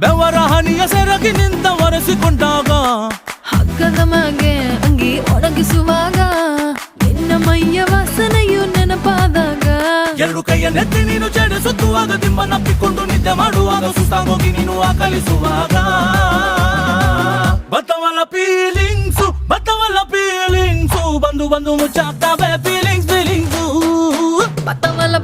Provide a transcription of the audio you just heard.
ಬೆವರ ಹನಿಯ ಸೆರಗಿ ನಿಂತ ಒರೆಸಿಕೊಂಡಾಗ ಹಗ್ಗದ ಮ್ಯಾಗೆ ಅಂಗಿ ಒಣಗಿಸುವಾಗ ನಿನ್ನ ಮೈಯ ವಾಸನೆಯು ನೆನಪಾದಾಗ ಎರಡು ಕೈಯ ನೆತ್ತಿ ನೀನು ಜಡಿಸುತ್ತುವಾಗ ದಿಮ್ಮನಪ್ಪಿಕೊಂಡು ನಿದ್ದೆ ಮಾಡುವಾಗ ಸುಸ್ತಾಗೋಗಿ ನೀನು ಆಕಲಿಸುವಾಗ ಬತ್ತವಲ್ಲ ಫೀಲಿಂಗ್ಸು ಬಂದು ಮುಚ್ಚಾಗ್ತಾವೆ ಫೀಲಿಂಗ್ಸು ಬತ್ತವಲ್ಲ